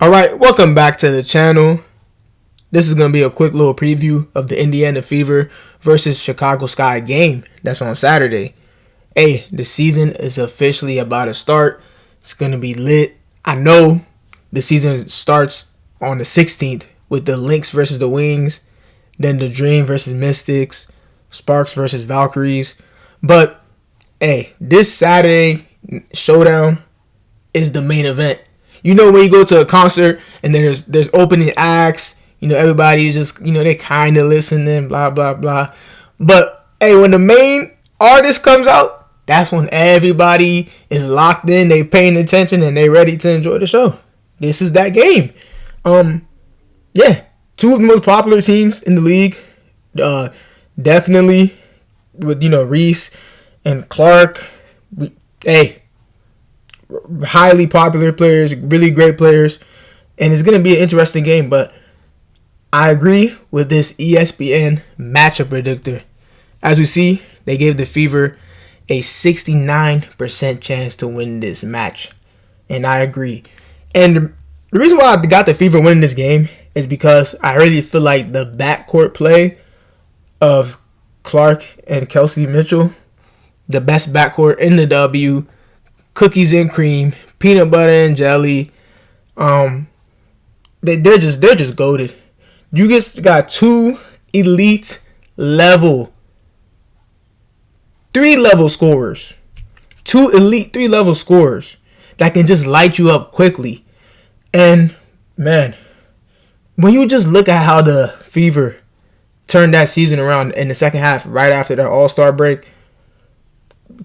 Alright, welcome back to the channel. This is going to be a quick little preview of the Indiana Fever versus Chicago Sky game that's on Saturday. Hey, the season is officially about to start. It's going to be lit. I know the season starts on the 16th with the Lynx versus the Wings, then the Dream versus Mystics, Sparks versus Valkyries. But, hey, this Saturday showdown is the main event. You know, when you go to a concert and there's opening acts, everybody just, they kind of listening, blah, blah, blah. But, hey, when the main artist comes out, that's when everybody is locked in, they paying attention, and they ready to enjoy the show. This is that game. Yeah, two of the most popular teams in the league. Definitely with, Reese and Clark. Highly popular players, really great players, and it's going to be an interesting game. But I agree with this ESPN matchup predictor. As we see, they gave the Fever a 69% chance to win this match, and I agree. And the reason why I got the Fever winning this game is because I really feel like the backcourt play of Clark and Kelsey Mitchell, the best backcourt in the W. Cookies and cream, peanut butter and jelly. They're just goated. You just got two elite level, 3-level scorers, two elite 3-level scorers that can just light you up quickly. And man, when you just look at how the Fever turned that season around in the second half, right after their All-Star break,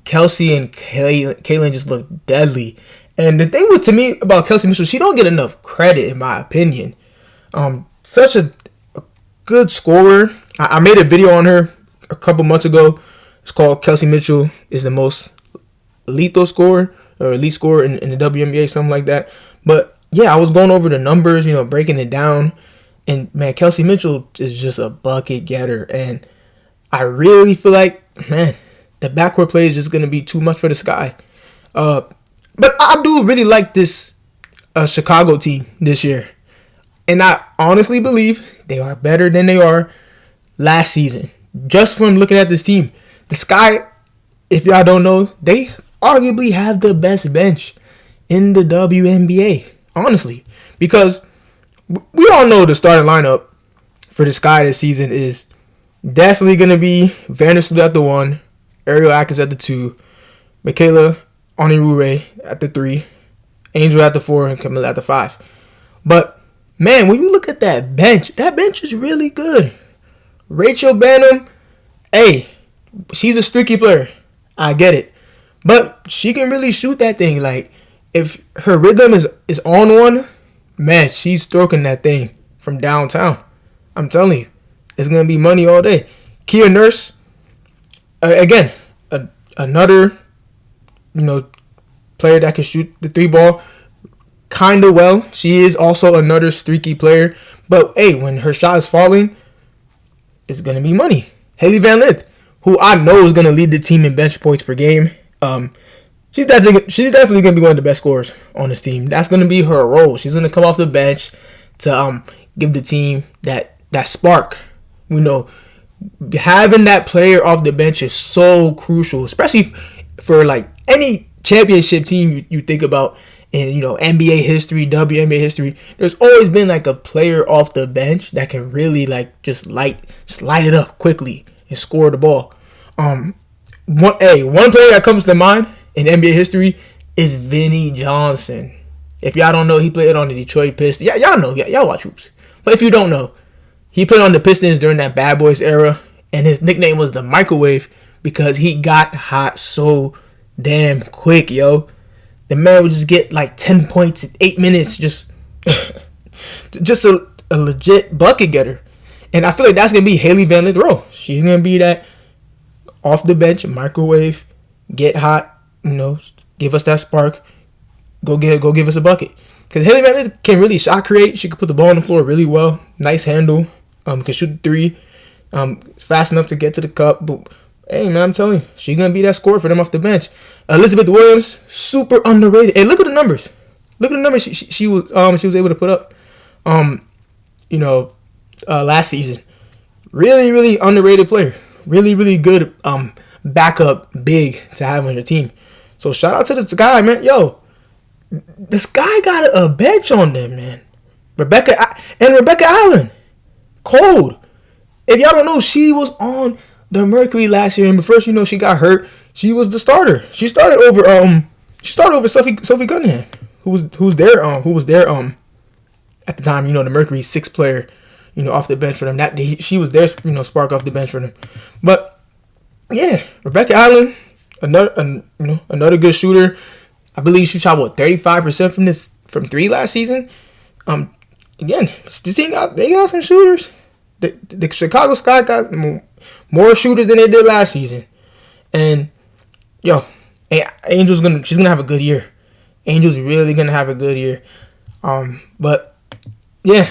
Kelsey and Kaylin just look deadly. And the thing to me about Kelsey Mitchell, she don't get enough credit in my opinion. Such a good scorer. I made a video on her a couple months ago. It's called Kelsey Mitchell is the most lethal scorer or elite scorer in the WNBA, something like that. But yeah, I was going over the numbers, breaking it down. And man, Kelsey Mitchell is just a bucket getter. And I really feel like, man, the backcourt play is just going to be too much for the Sky. But I do really like this Chicago team this year. And I honestly believe they are better than they are last season. Just from looking at this team. The Sky, if y'all don't know, they arguably have the best bench in the WNBA. Honestly. Because we all know the starting lineup for the Sky this season is definitely going to be Vandersloot at the 1. Ariel Atkins at the 2, Michaela Onirure at the 3, Angel at the 4, and Camilla at the 5. But, man, when you look at that bench is really good. Rachel Banham, hey, she's a streaky player. I get it. But she can really shoot that thing. Like, if her rhythm is on one, man, she's stroking that thing from downtown. I'm telling you, it's going to be money all day. Kia Nurse, again, another, player that can shoot the 3-ball kind of well. She is also another streaky player. But, hey, when her shot is falling, it's going to be money. Haley Van Lith, who I know is going to lead the team in bench points per game. She's definitely going to be one of the best scorers on this team. That's going to be her role. She's going to come off the bench to give the team that spark. Having that player off the bench is so crucial, especially for like any championship team you think about in NBA history, WNBA history. There's always been like a player off the bench that can really like just light it up quickly and score the ball. One player that comes to mind in NBA history is Vinnie Johnson. If y'all don't know, he played on the Detroit Pistons. Yeah, y'all know, y'all watch hoops. But if you don't know, he played on the Pistons during that Bad Boys era, and his nickname was the Microwave because he got hot so damn quick, yo. The man would just get like 10 points in 8 minutes, just a legit bucket getter. And I feel like that's going to be Haley Van Lith role. She's going to be that off the bench, microwave, get hot, give us that spark, go give us a bucket. Because Haley Van Lith can really shot create. She can put the ball on the floor really well. Nice handle. Can shoot the 3. Fast enough to get to the cup. But, hey, man, I'm telling you, she's going to be that scorer for them off the bench. Elizabeth Williams, super underrated. Hey, look at the numbers. Look at the numbers she was able to put up. You know, last season. Really, really underrated player. Really, really good backup big to have on your team. So shout out to this guy, man. Yo, this guy got a bench on them, man. Rebecca Allen, cold. If y'all don't know, she was on the Mercury last year, and first, she got hurt. She was the starter. She started over Sophie Cunningham, who was there at the time. The Mercury sixth player, off the bench for them. She was their spark off the bench for them. But yeah, Rebecca Allen, another good shooter. I believe she shot 35% from three last season. Again, this team they got some shooters. The Chicago Sky got more shooters than they did last season. And Angel's she's gonna have a good year. Angel's really gonna have a good year. But yeah,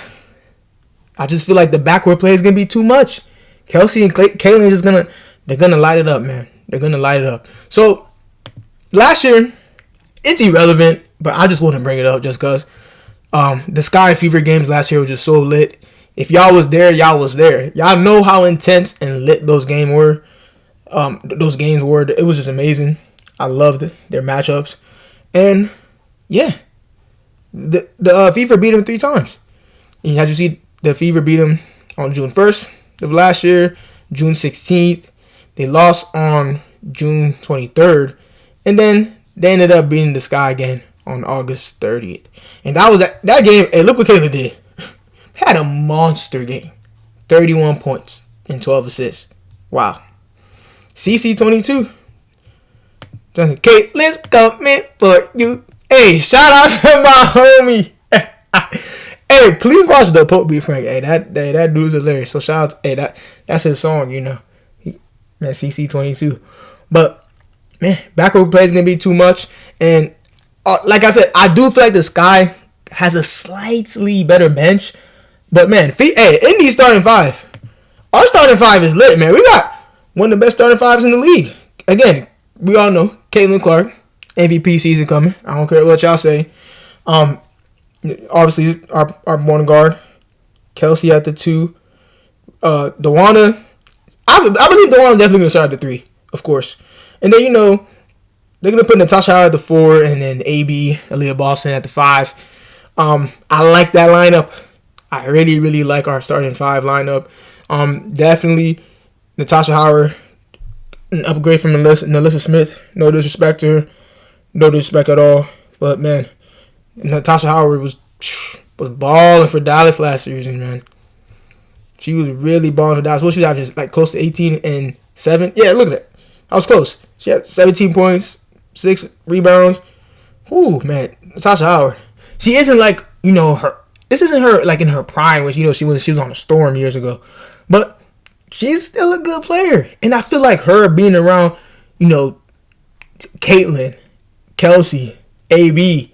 I just feel like the backcourt play is gonna be too much. Kelsey and Kaylin they're gonna light it up, man. They're gonna light it up. So last year, it's irrelevant, but I just want to bring it up just because the Sky Fever games last year were just so lit. If y'all was there, y'all was there. Y'all know how intense and lit those games were. It was just amazing. I loved their matchups. And yeah, the Fever beat them 3 times. And as you see, the Fever beat them on June 1st of last year, June 16th. They lost on June 23rd. And then they ended up beating the Sky again on August 30th. And that was that game. Hey, look what Kayla did. Had a monster game. 31 points and 12 assists. Wow. CC22. Caitlin's coming for you. Hey, shout out to my homie. Hey, please watch the Pope Be Frank. Hey, that dude's hilarious. So shout out. Hey, that's his song, man, CC22. But man, backcourt play is gonna be too much. And like I said, I do feel like the Sky has a slightly better bench. But man, Indy's starting 5. Our starting 5 is lit, man. We got one of the best starting 5s in the league. Again, we all know Caitlin Clark, MVP season coming. I don't care what y'all say. Obviously, our point guard, Kelsey at the 2. DeWanna, I believe DeWanna's definitely gonna start at the 3, of course. And then they're gonna put Natasha Howard at the 4, and then AB, Aaliyah Boston at the 5. I like that lineup. I really, really like our starting 5 lineup. Definitely Natasha Howard, an upgrade from Nalissa Smith. No disrespect to her. No disrespect at all. But, man, Natasha Howard was balling for Dallas last season, man. She was really balling for Dallas. What she was averaging? Like close to 18 and 7? Yeah, look at that. I was close. She had 17 points, 6 rebounds. Ooh, man. Natasha Howard. She isn't like, her. This isn't her like in her prime when she was on a Storm years ago, but she's still a good player. And I feel like her being around, Caitlin, Kelsey, AB,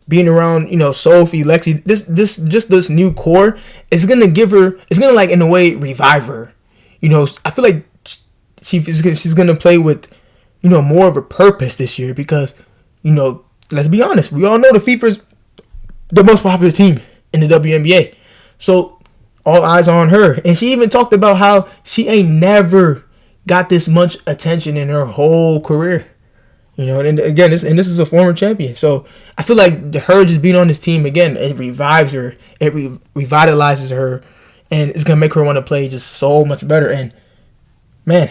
being around, Sophie, Lexi, this new core is gonna give her, it's gonna like in a way revive her. I feel like she's gonna play with, more of a purpose this year because, let's be honest, we all know the Fever's the most popular team in the WNBA. So all eyes are on her. And she even talked about how she ain't never got this much attention in her whole career. And again, this is a former champion. So I feel like her just being on this team again, it revives her, it revitalizes her, and it's gonna make her want to play just so much better. And man,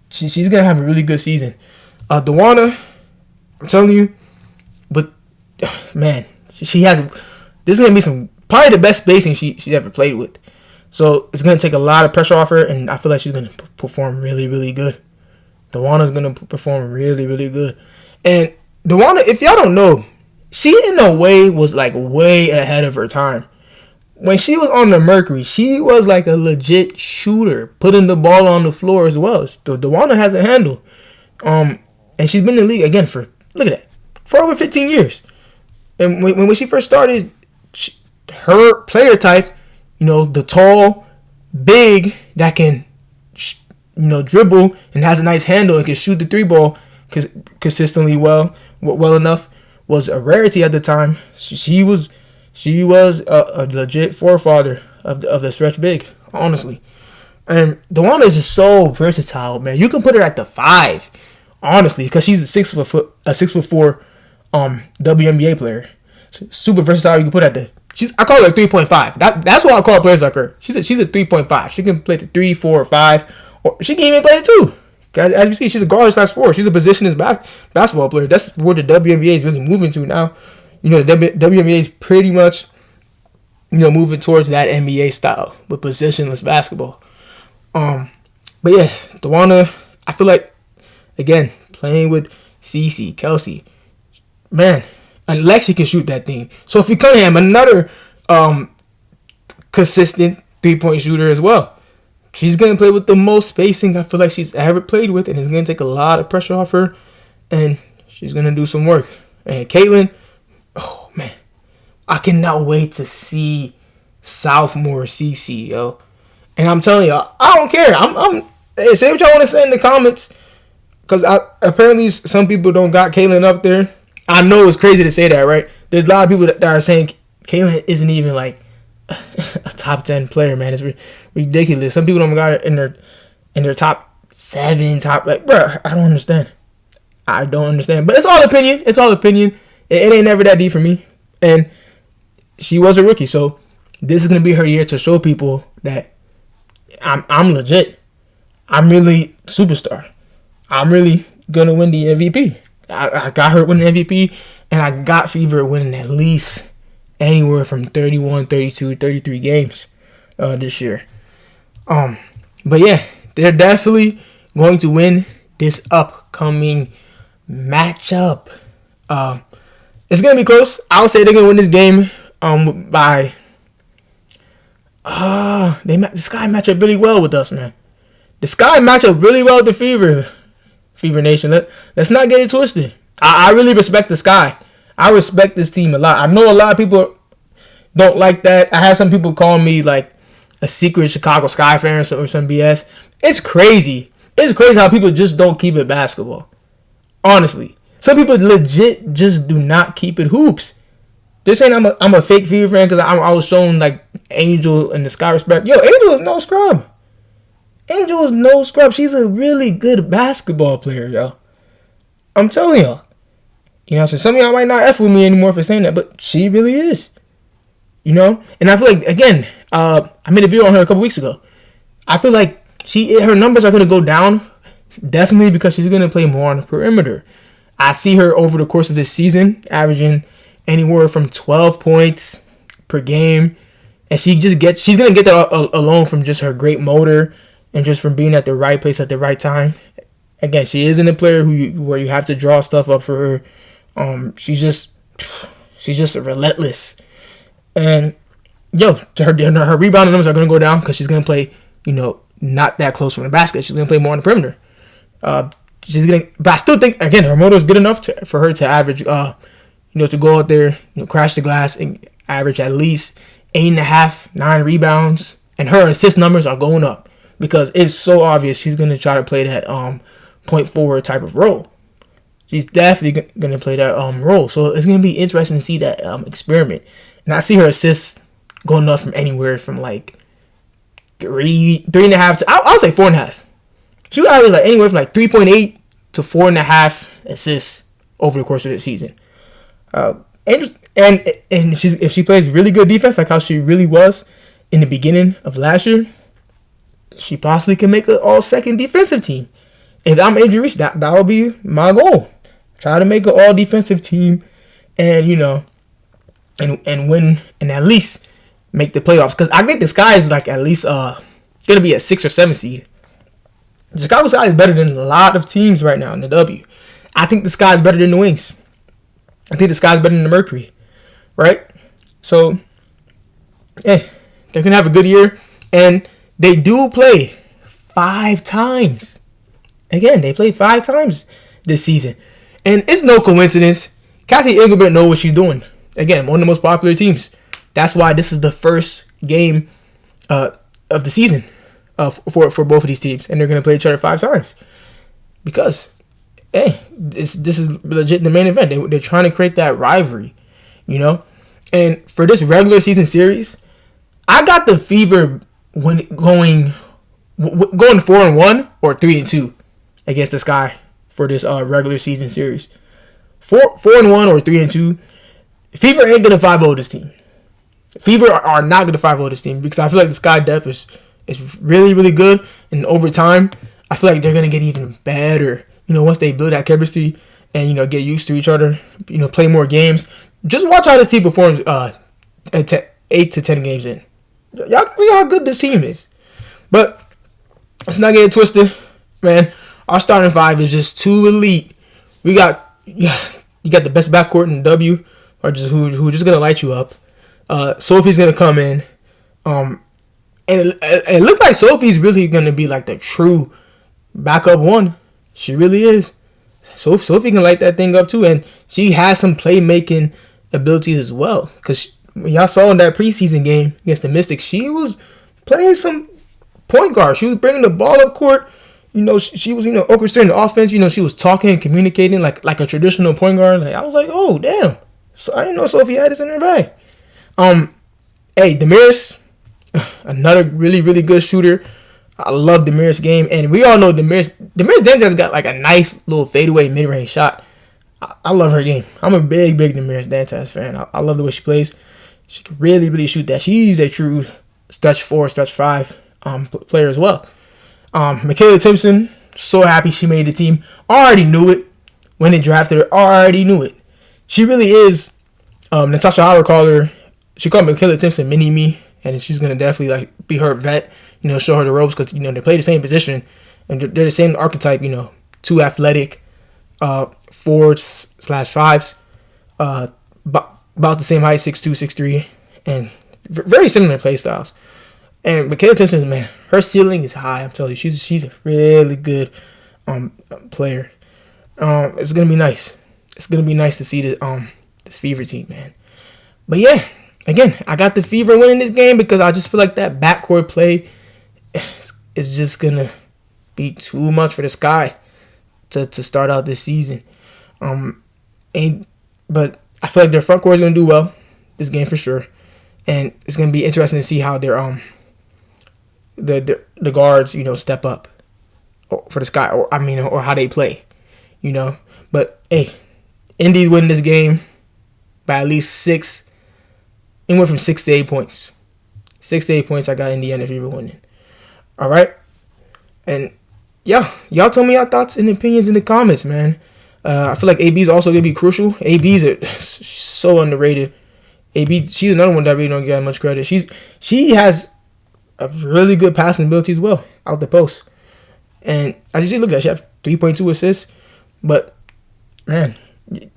she's gonna have a really good season. DeWanna, I'm telling you, but man, she has. This is gonna be probably the best spacing she's ever played with. So it's gonna take a lot of pressure off her, and I feel like she's gonna perform really, really good. DeWanna's gonna perform really, really good. And DeWanna, if y'all don't know, she in a way was like way ahead of her time. When she was on the Mercury, she was like a legit shooter, putting the ball on the floor as well. So DeWanna has a handle. And she's been in the league again for over 15 years. And when she first started, her player type, the tall, big that can, dribble and has a nice handle and can shoot the 3 ball consistently well enough, was a rarity at the time. She was a legit forefather of the stretch big, honestly. And DeWanna is just so versatile, man. You can put her at the 5, honestly, because she's a 6'4" WNBA player. Super versatile. You can put at the. I call her 3.5. That's why I call players like her. She's a 3.5. She can play the 3, 4, or 5, or she can even play the 2. As you see, she's a guard /4. She's a positionless basketball player. That's where the WNBA is really moving to now. You know, the WNBA is pretty much, moving towards that NBA style with positionless basketball. But yeah, DeWanna, I feel like, again, playing with Cece, Kelsey, man, and Lexi can shoot that thing. Sophie Cunningham, another consistent 3-point shooter as well. She's going to play with the most spacing I feel like she's ever played with, and it's going to take a lot of pressure off her, and she's going to do some work. And Caitlin, oh, man, I cannot wait to see sophomore CC, yo. And I'm telling y'all, I don't care. Hey, say what y'all want to say in the comments, because apparently some people don't got Caitlin up there. I know it's crazy to say that, right? There's a lot of people that are saying Caitlin isn't even like a top 10 player, man. It's ridiculous. Some people don't got it in their top 7, bro. I don't understand. But it's all opinion. It ain't never that deep for me. And she was a rookie, so this is gonna be her year to show people that I'm legit. I'm really superstar. I'm really gonna win the MVP. I got her winning MVP, and I got Fever winning at least anywhere from 31, 32, 33 games this year. But yeah, they're definitely going to win this upcoming matchup. It's gonna be close. I would say they're gonna win this game by the Sky match up really well with us, man. The Sky match up really well with the Fever Nation. Let's not get it twisted. I really respect the Sky. I respect this team a lot. I know a lot of people don't like that. I had some people call me like a secret Chicago Sky fan or some BS. It's crazy. It's crazy how people just don't keep it basketball. Honestly. Some people legit just do not keep it hoops. This ain't I'm a fake Fever fan because I was shown like Angel and the Sky respect. Yo, Angel is no scrub. She's a really good basketball player, yo. I'm telling y'all. So some of y'all might not F with me anymore for saying that, but she really is. And I feel like, again, I made a video on her a couple weeks ago. I feel like her numbers are going to go down, definitely because she's going to play more on the perimeter. I see her over the course of this season averaging anywhere from 12 points per game, and she's going to get that alone from just her great motor and just from being at the right place at the right time. Again, she isn't a player where you have to draw stuff up for her. She's just relentless. And her rebounding numbers are going to go down because she's going to play, not that close from the basket. She's going to play more on the perimeter. But I still think, again, her motor is good enough for her to average, to go out there, crash the glass and average at least 8.5, 9 rebounds. And her assist numbers are going up because it's so obvious she's going to try to play that point forward type of role. She's definitely going to play that role. So it's going to be interesting to see that experiment. And I see her assists going up from anywhere from like 3.5 to, I'll say 4.5. She would average like anywhere from like 3.8 to 4.5 assists over the course of the season. And if she plays really good defense, like how she really was in the beginning of last year, she possibly can make an all-second defensive team. If I'm injury, that will be my goal. Try to make an all-defensive team and, and win and at least make the playoffs. Because I think the Sky is like at least going to be a 6 or 7 seed. The Chicago Sky is better than a lot of teams right now in the W. I think the Sky is better than the Wings. I think the Sky is better than the Mercury. Right? So, they're going to have a good year. And they do play 5 times. Again, they played 5 times this season. And it's no coincidence. Kathy Engelbert knows what she's doing. Again, one of the most popular teams. That's why this is the first game of the season for both of these teams. And they're going to play each other 5 times. Because hey, this is legit the main event. They're trying to create that rivalry, you know. And for this regular season series, I got the Fever when going 4-1 or 3-2 against the Sky for this regular season series. 4-1 or 3-2. Fever ain't gonna 5-0 this team. Fever are not gonna 5-0 this team because I feel like the Sky depth is really, really good, and over time I feel like they're gonna get even better. You know, once they build that chemistry and get used to each other, play more games. Just watch how this team performs 8 to 10 games in. Y'all see how good this team is. But let's not get it twisted, man. Our starting five is just too elite. You got the best backcourt in the W, or just who just gonna light you up. Sophie's gonna come in, and it looked like Sophie's really gonna be like the true backup one. She really is. Sophie can light that thing up too, and she has some playmaking abilities as well. Cause y'all saw in that preseason game against the Mystics, she was playing some point guard. She was bringing the ball up court. She was orchestrating the offense. She was talking and communicating like a traditional point guard. Like, I was like, oh damn. So I didn't know Sophie had this in her bag. Hey, Damaris, another really, really good shooter. I love Damaris' game, and we all know Damaris Dantas got like a nice little fadeaway mid-range shot. I love her game. I'm a big Damaris Dantas fan. I love the way she plays. She can really, really shoot that. She's a true stretch 4, stretch 5 player as well. Michaela Timpson, so happy she made the team. Already knew it when they drafted her. Already knew it. She really is. Natasha Howard called her. She called Michaela Timpson mini-me, and she's gonna definitely like be her vet. Show her the ropes because they play the same position and they're the same archetype. Two athletic 4s/5s, about the same height, 6'2", 6'3", and very similar play styles. And Michaela Timpson, man, her ceiling is high. I'm telling you, she's a really good player. It's gonna be nice. It's gonna be nice to see this Fever team, man. But yeah, again, I got the Fever winning this game because I just feel like that backcourt play is just gonna be too much for the Sky to start out this season. But I feel like their front court is gonna do well this game for sure, and it's gonna be interesting to see how their the guards step up for the Sky, or how they play, But hey, Indy's winning this game by at least 6. It went from 6 to 8 points. 6 to 8 points. I got Indiana Fever winning. All right, and yeah, y'all tell me your thoughts and opinions in the comments, man. I feel like AB is also gonna be crucial. AB's are so underrated. AB, she's another one that really don't get much credit. She has a really good passing ability as well out the post. And as you see, look at that, she has 3.2 assists. But man,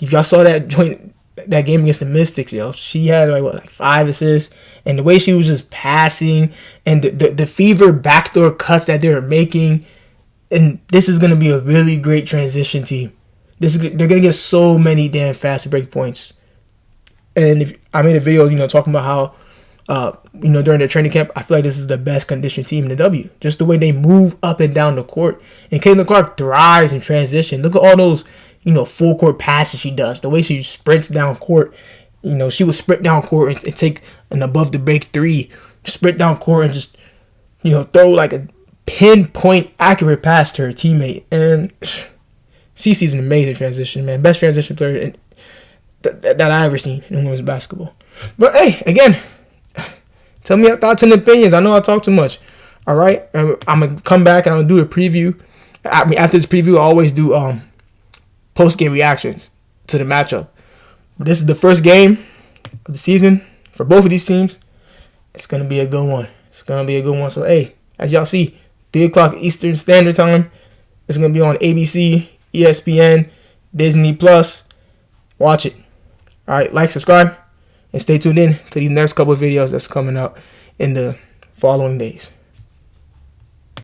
if y'all saw that game against the Mystics, she had like 5 assists, and the way she was just passing, and the Fever backdoor cuts that they were making, and this is gonna be a really great transition team. They're gonna get so many damn fast break points. And if I made a video, talking about how, during their training camp, I feel like this is the best conditioned team in the W. Just the way they move up and down the court, and Caitlin Clark thrives in transition. Look at all those full court passes she does. The way she sprints down court. She would sprint down court and take an above the break 3, sprint down court and just, throw like a pinpoint accurate pass to her teammate. And CC's an amazing transition, man. Best transition player that I ever seen in women's basketball. But hey, again, tell me your thoughts and opinions. I know I talk too much. All right, I'm gonna come back and I'm gonna do a preview. After this preview, I always do post-game reactions to the matchup. But this is the first game of the season for both of these teams. It's going to be a good one. So, hey, as y'all see, 3 o'clock Eastern Standard Time. It's going to be on ABC, ESPN, Disney+. Watch it. All right, like, subscribe, and stay tuned in to these next couple of videos that's coming out in the following days.